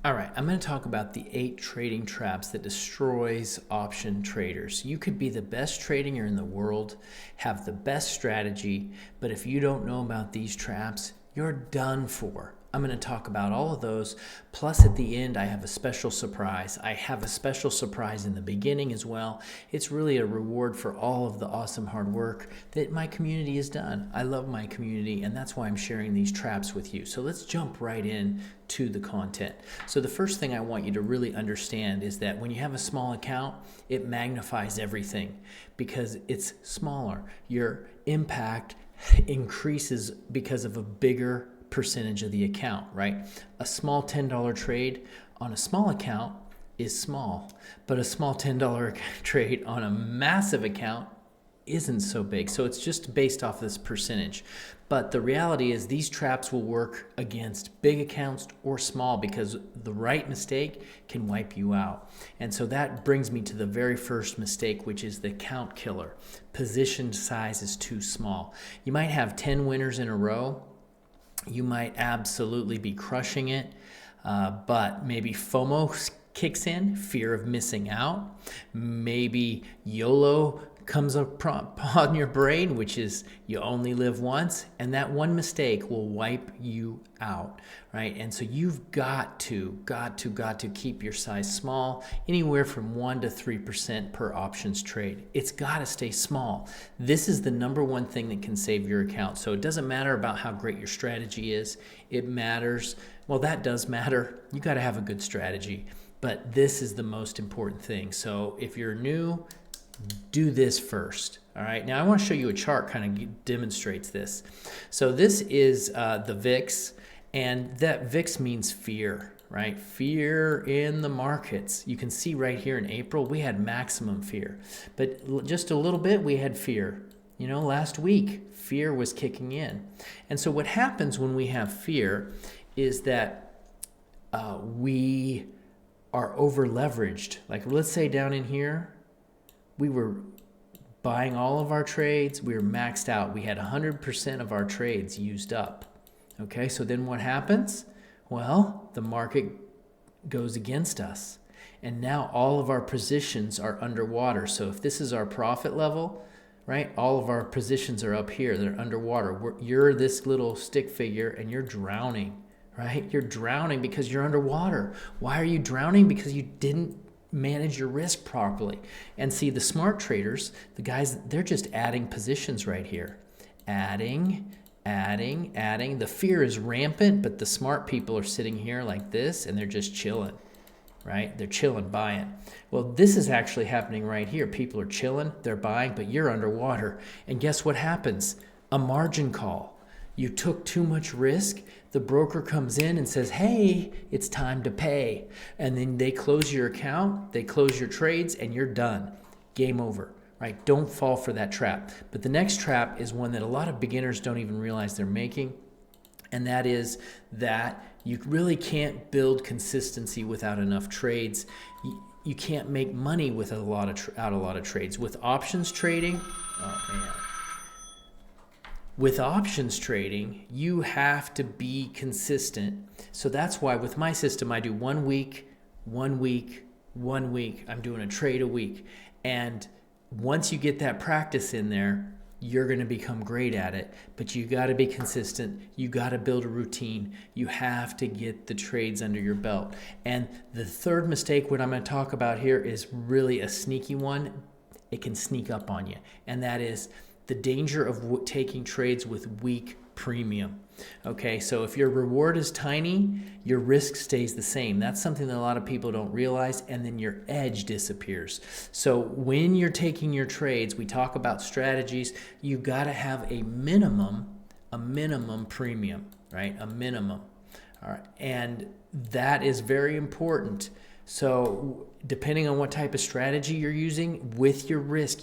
All right, I'm going to talk about the 8 trading traps that destroys option traders. You could be the best trader in the world, have the best strategy, but if you don't know about these traps, you're done for. I'm going to talk about all of those. Plus, at the end, I have a special surprise. I have a special surprise in the beginning as well. It's really a reward for all of the awesome hard work that my community has done. I love my community, and that's why I'm sharing these traps with you. So let's jump right in to the content. So the first thing I want you to really understand is that when you have a small account, it magnifies everything because it's smaller. Your impact increases because of a bigger percentage of the account, right? A small $10 trade on a small account is small, but a small $10 trade on a massive account isn't so big. So it's just based off this percentage. But the reality is these traps will work against big accounts or small because the right mistake can wipe you out. And so that brings me to the very first mistake, which is the count killer. Position size is too small. You might have 10 winners in a row. You might absolutely be crushing it, but maybe FOMO kicks in, fear of missing out. Maybe YOLO comes upon your brain, which is you only live once, and that one mistake will wipe you out, right? And so you've got to keep your size small, anywhere from 1% to 3% per options trade. It's got to stay small. This is the number one thing that can save your account. So it doesn't matter about how great your strategy is. It matters. Well, that does matter. You got to have a good strategy, but this is the most important thing. So if you're new, do this first. All right. Now I want to show you a chart kind of demonstrates this. So this is the VIX, and that VIX means fear, right? Fear in the markets. You can see right here in April, we had maximum fear, but just a little bit, we had fear. You know, last week, fear was kicking in. And so what happens when we have fear is that we are over leveraged. Like let's say down in here, we were buying all of our trades. We were maxed out. We had 100% of our trades used up. Okay, so then what happens? Well, the market goes against us. And now all of our positions are underwater. So if this is our profit level, right, all of our positions are up here. They're underwater. You're this little stick figure and you're drowning, right? You're drowning because you're underwater. Why are you drowning? Because you didn't manage your risk properly. And see, the smart traders, the guys, they're just adding positions right here. Adding. The fear is rampant, but the smart people are sitting here like this and they're just chilling, right? They're chilling, buying. Well, this is actually happening right here. People are chilling, they're buying, but you're underwater. And guess what happens? A margin call. You took too much risk. The broker comes in and says, hey, it's time to pay. And then they close your account, they close your trades, and you're done. Game over, right? Don't fall for that trap. But the next trap is one that a lot of beginners don't even realize they're making. And that is that you really can't build consistency without enough trades. You can't make money with a lot of trades. With options trading, oh man. With options trading, you have to be consistent. So that's why with my system, I do 1 week, 1 week, 1 week. I'm doing a trade a week. And once you get that practice in there, you're going to become great at it. But you got to be consistent. You got to build a routine. You have to get the trades under your belt. And the third mistake, what I'm going to talk about here, is really a sneaky one. It can sneak up on you. And that is the danger of taking trades with weak premium. Okay, so if your reward is tiny, your risk stays the same. That's something that a lot of people don't realize, and then your edge disappears. So when you're taking your trades, we talk about strategies, you got to have a minimum premium, right? A minimum. All right, and that is very important. So depending on what type of strategy you're using with your risk,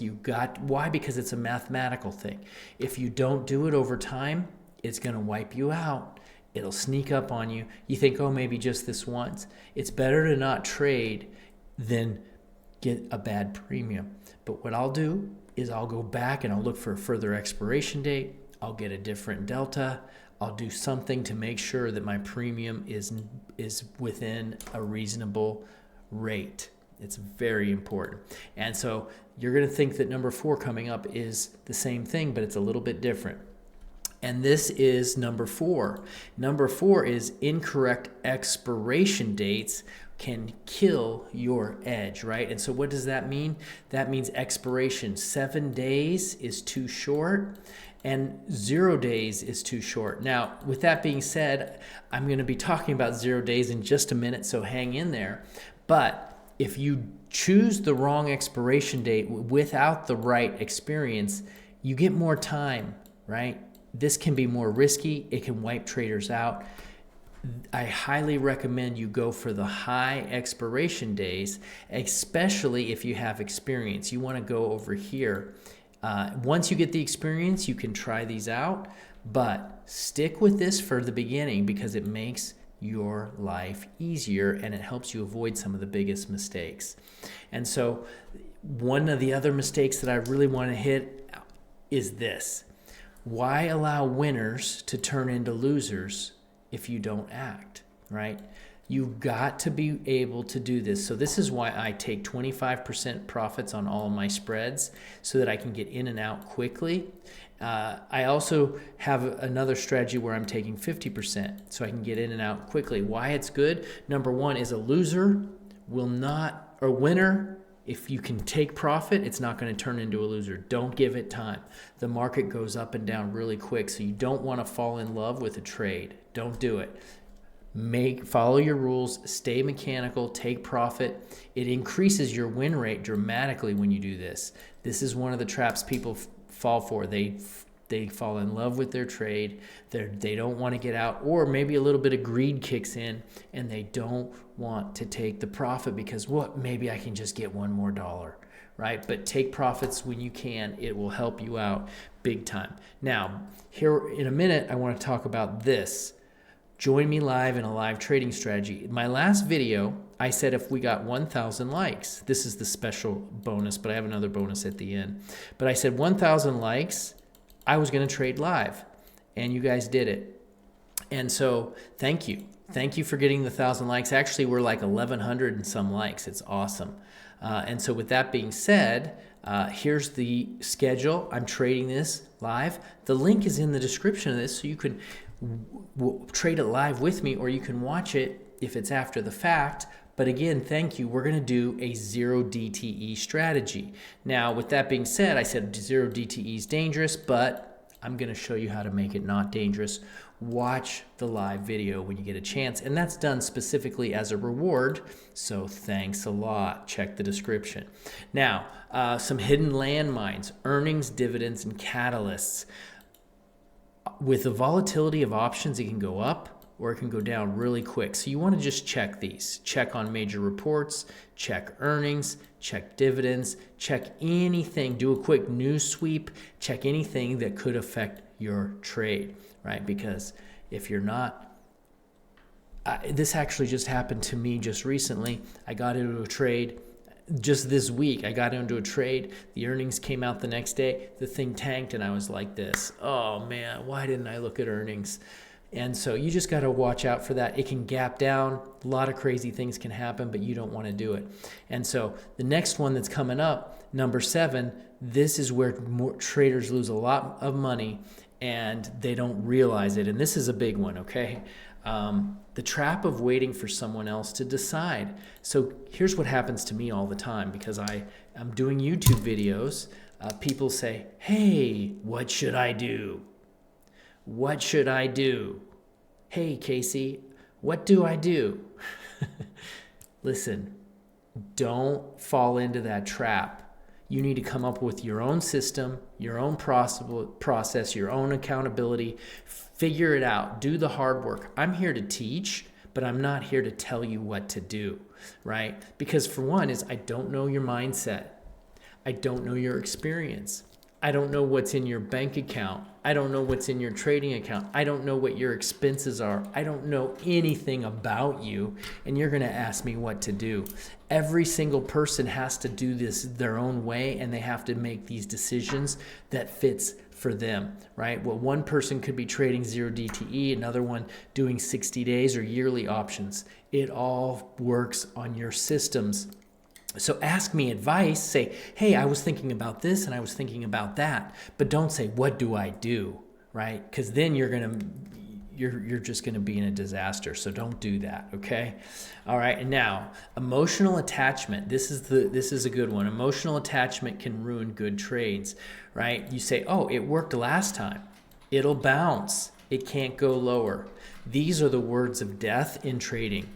why? Because it's a mathematical thing. If you don't do it over time, it's going to wipe you out. It'll sneak up on you. You think, oh, maybe just this once. It's better to not trade than get a bad premium. But what I'll do is I'll go back and I'll look for a further expiration date. I'll get a different delta. I'll do something to make sure that my premium is within a reasonable rate. It's very important. And so you're going to think that number 4 coming up is the same thing, but it's a little bit different. And this is number 4. Number 4 is incorrect expiration dates can kill your edge, right? And so what does that mean? That means expiration. 7 days is too short and 0 days is too short. Now, with that being said, I'm going to be talking about 0 days in just a minute, so hang in there. But if you choose the wrong expiration date without the right experience, you get more time, right? This can be more risky. It can wipe traders out. I highly recommend you go for the high expiration days, especially if you have experience. You want to go over here. Once you get the experience, you can try these out, but stick with this for the beginning because it makes your life easier and it helps you avoid some of the biggest mistakes. And so one of the other mistakes that I really want to hit is this. Why allow winners to turn into losers if you don't act, right? You've got to be able to do this. So this is why I take 25% profits on all of my spreads so that I can get in and out quickly. I also have another strategy where I'm taking 50% so I can get in and out quickly. Why it's good? Number 1 is a loser will not, or winner, if you can take profit, it's not going to turn into a loser. Don't give it time. The market goes up and down really quick, so you don't want to fall in love with a trade. Don't do it. Follow your rules, stay mechanical, take profit. It increases your win rate dramatically when you do this. This is one of the traps people fall for. They fall in love with their trade. They don't want to get out, or maybe a little bit of greed kicks in and they don't want to take the profit because maybe I can just get $1 more, right? But take profits when you can. It will help you out big time. Now, here in a minute, I want to talk about this. Join me live in a live trading strategy. My last video, I said if we got 1,000 likes, this is the special bonus, but I have another bonus at the end. But I said 1,000 likes, I was going to trade live, and you guys did it. And so thank you. Thank you for getting the 1,000 likes. Actually, we're like 1,100 and some likes. It's awesome. And so with that being said, here's the schedule. I'm trading this live. The link is in the description of this, so you can trade it live with me, or you can watch it if it's after the fact. But again, thank you. We're going to do a Zero-DTE strategy. Now, with that being said, I said Zero-DTE is dangerous, but I'm going to show you how to make it not dangerous. Watch the live video when you get a chance, and that's done specifically as a reward, so thanks a lot. Check the description. Now, some hidden landmines, earnings, dividends, and catalysts. With the volatility of options, it can go up or it can go down really quick. So you want to just check these. Check on major reports, check earnings, check dividends, check anything. Do a quick news sweep, check anything that could affect your trade, right? Because if you're not, this actually just happened to me just recently. I got into a trade just this week. I got into a trade. The earnings came out the next day. The thing tanked and I was like this. Oh man, why didn't I look at earnings? And so you just got to watch out for that. It can gap down. A lot of crazy things can happen, but you don't want to do it. And so the next one that's coming up, number 7, this is where more traders lose a lot of money and they don't realize it. And this is a big one, okay? The trap of waiting for someone else to decide. So here's what happens to me all the time because I'm doing YouTube videos. People say, hey, what should I do? What should I do? Hey, Casey, what do I do? Listen, don't fall into that trap. You need to come up with your own system, your own process, your own accountability. Figure it out. Do the hard work. I'm here to teach, but I'm not here to tell you what to do, right? Because for one is I don't know your mindset. I don't know your experience. I don't know what's in your bank account. I don't know what's in your trading account. I don't know what your expenses are. I don't know anything about you, and you're going to ask me what to do. Every single person has to do this their own way, and they have to make these decisions that fits for them, right? Well, one person could be trading Zero-DTE, another one doing 60 days or yearly options. It all works on your systems. So ask me advice, say, hey, I was thinking about this and I was thinking about that, but don't say, what do I do, right? Because then you're just gonna be in a disaster, so don't do that, okay? All right, and now, emotional attachment. This is a good one. Emotional attachment can ruin good trades, right? You say, oh, it worked last time. It'll bounce. It can't go lower. These are the words of death in trading.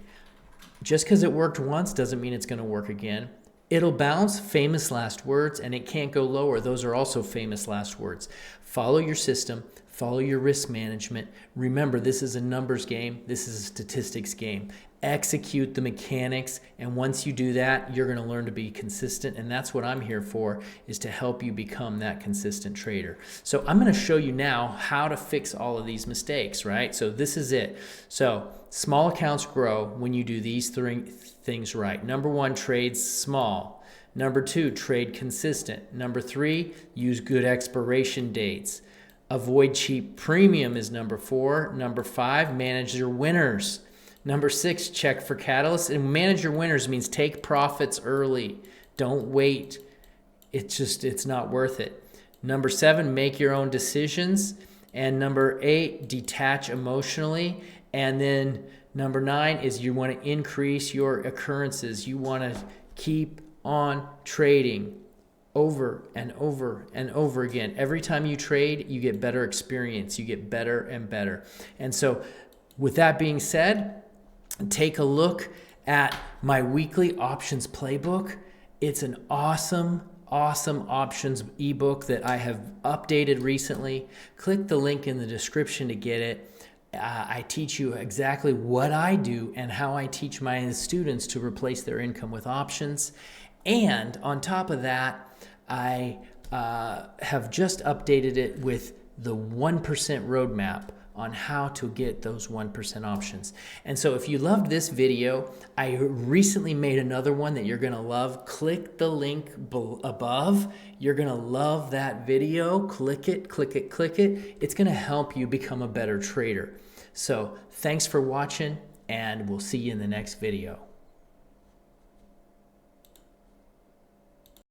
Just because it worked once doesn't mean it's going to work again. It'll bounce, famous last words, and it can't go lower. Those are also famous last words. Follow your system. Follow your risk management. Remember, this is a numbers game. This is a statistics game. Execute the mechanics, and once you do that, you're going to learn to be consistent, and that's what I'm here for, is to help you become that consistent trader. So I'm going to show you now how to fix all of these mistakes, right? So this is it. So small accounts grow when you do these three things right. Number one, trade small. Number two, trade consistent. Number three, use good expiration dates. Avoid cheap premium is number four. Number five, manage your winners. Number six, check for catalysts. And manage your winners means take profits early. Don't wait. It's not worth it. Number seven, make your own decisions. And number eight, detach emotionally. And then number nine is you want to increase your occurrences. You want to keep on trading over and over and over again. Every time you trade, you get better experience. You get better and better. And so with that being said, take a look at my weekly options playbook. It's an awesome options ebook that I have updated recently. Click the link in the description to get it. I teach you exactly what I do and how I teach my students to replace their income with options. And on top of that, I have just updated it with the 1% roadmap on how to get those 1% options. And so if you loved this video, I recently made another one that you're gonna love. Click the link above. You're gonna love that video. Click it, click it, click it. It's gonna help you become a better trader. So thanks for watching, and we'll see you in the next video.